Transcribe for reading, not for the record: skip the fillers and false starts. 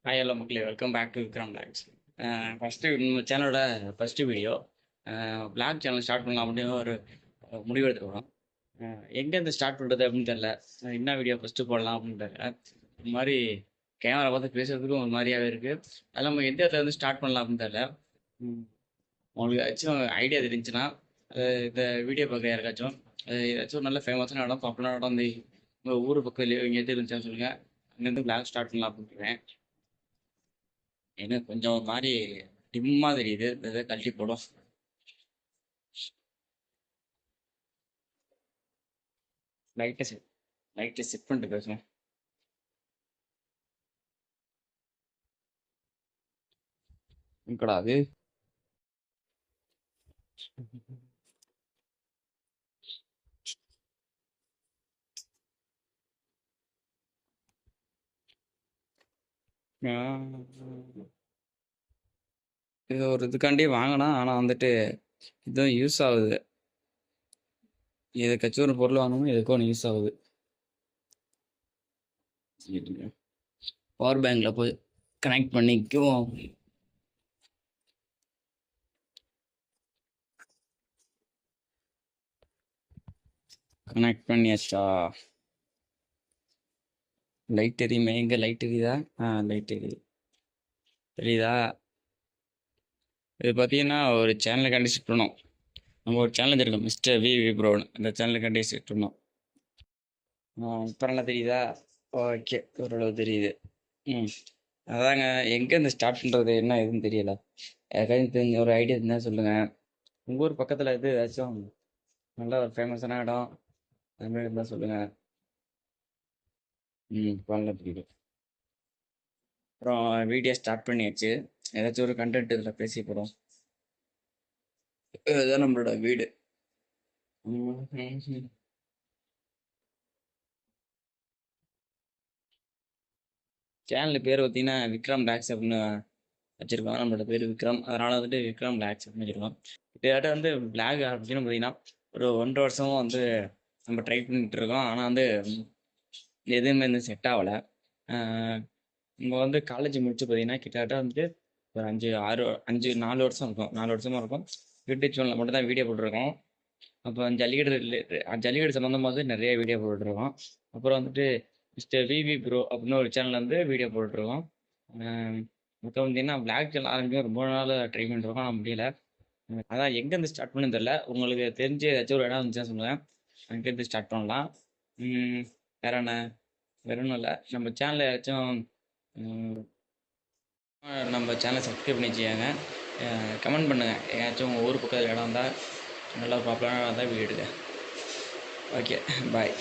Hi hello மக்களே, welcome back to Vikram logs. First நம்ம சேனலோட first video blog channel start பண்ணலாம் அப்படின்னு ஒரு முடிவு எடுத்துக்கிறோம். எங்கேருந்து ஸ்டார்ட் பண்ணுறது அப்படின்னு தெரில. என்ன வீடியோ ஃபஸ்ட்டு போடலாம் அப்படின்னு தெரியல. ஒரு மாதிரி கேமரா பார்த்து பேசுகிறதுக்கும் ஒரு மாதிரியாகவே இருக்குது. அது நம்ம எந்த இடத்துல இருந்து ஸ்டார்ட் பண்ணலாம் அப்படின்னு தெரில. உங்களுக்கு ஏதாச்சும் ஐடியா தெரிஞ்சுன்னா இந்த வீடியோ பார்க்குற யாருக்காச்சும் ஏதாச்சும் ஒரு நல்ல ஃபேமஸான இடம் பாப்புலரான இடம் இந்த உங்கள் ஊர் பக்கத்துலேயோ எங்கேயாவது இருந்துச்சுன்னு சொல்லுங்கள். அங்கேருந்து பிளாக் ஸ்டார்ட் பண்ணலாம் அப்படின்றேன். எனக்கு கொஞ்சம் ஒரு மாதிரி டிம்மா தெரியுது. இதை கழட்டி போடும். லைட்டை செட் லைட்டை செட் பண்ணிட்டு பேசுவேன். அது இது ஒரு இதுக்காண்டி வாங்கினா, ஆனால் வந்துட்டு இதுவும் யூஸ் ஆகுது. எதுக்காச்சும் ஒரு பொருள் வாங்கணும், எதுக்கும் ஒன்று யூஸ் ஆகுது. பவர் பேங்க்ல போய் கனெக்ட் பண்ணிக்குவோம். கனெக்ட் பண்ணியாச்சா? லைட் எரியுமே. எங்க லைட் எரியுதா? லைட் எரியுது. தெரியுதா? இது பார்த்தீங்கன்னா ஒரு சேனலை கண்டிச்சு பண்ணோம். நம்ம ஒரு சேனல் இருக்கோம், மிஸ்டர் வி ப்ரோன்னு. அந்த சேனலை கண்டிச்சு பண்ணோம். இப்போ நல்லா தெரியுதா? ஓகே, ஓரளவு தெரியுது. ம் அதாங்க, எங்கேருந்து ஸ்டார்ட் பண்ணுறது என்ன எதுன்னு தெரியல. யாருக்காச்சும் தெரிஞ்ச ஒரு ஐடியா இருந்தால் சொல்லுங்கள். உங்கள் ஊர் பக்கத்தில் எது ஏதாச்சும் நல்ல ஒரு ஃபேமஸான இடம் அது மாதிரி இருந்தால் சொல்லுங்கள். பண்ணல தெரியுது. அப்புறம் வீடியோ ஸ்டார்ட் பண்ணியாச்சு. ஏதாச்சும் ஒரு கண்டென்ட் இதில் பேசி போகிறோம். இதுதான் நம்மளோட வீடு. சேனல் பேர் பார்த்தீங்கன்னா விக்ரம் டாக்ஸ் அப்படின்னு வச்சுருக்கோம். நம்மளோட பேர் விக்ரம், அதனால் வந்துட்டு விக்ரம் டாக்ஸ் அப்படின்னு வச்சுருக்கோம். கிட்டத்தட்ட வந்து பிளாக் அப்படின்னு பார்த்தீங்கன்னா ஒரு 1.5 வருஷமும் வந்து நம்ம ட்ரை பண்ணிட்டு இருக்கோம். ஆனால் வந்து எதுவுமே வந்து செட் ஆகலை. இங்கே வந்து காலேஜ் முடிச்சு பார்த்தீங்கன்னா கிட்டத்தட்ட வந்துட்டு ஒரு 4 வருஷம் இருக்கும். 4 வருஷமாக இருக்கும். யூடியூப் சேனலில் மட்டும் தான் வீடியோ போட்டிருக்கோம். அப்போ ஜல்லிக்கட்டு சம்மந்தமாக வந்து நிறைய வீடியோ போட்டுருக்கோம். அப்புறம் வந்துட்டு மிஸ்டர் விவி ப்ரோ அப்படின்னு ஒரு சேனல் வந்து வீடியோ போட்டுருக்கோம். இப்போ பார்த்தீங்கன்னா பிளாக் சேனல் ஆரம்பிக்க ரொம்ப நாள் ட்ரை பண்ணிருக்கோம், ஆனால் முடியல. அதான் எங்கேருந்து ஸ்டார்ட் பண்ணு தெரில. உங்களுக்கு தெரிஞ்ச ஏதாச்சும் ஒரு இடம் இருந்துச்சுன்னா சொல்லுங்கள், அங்கேருந்து ஸ்டார்ட் பண்ணலாம். வேற என்ன? வேற ஒன்றும் இல்லை. நம்ம சேனலில் ஏதாச்சும் நம்ம சேனலை சப்ஸ்கிரைப் பண்ணி வச்சுக்கோங்க. கமெண்ட் பண்ணுங்கள், ஏதாச்சும் உங்கள் ஊர் பக்கத்தில் இடம் இருந்தால் நல்லா பாப்புலராக இருந்தால் வீடு எடுங்க. ஓகே, பாய்.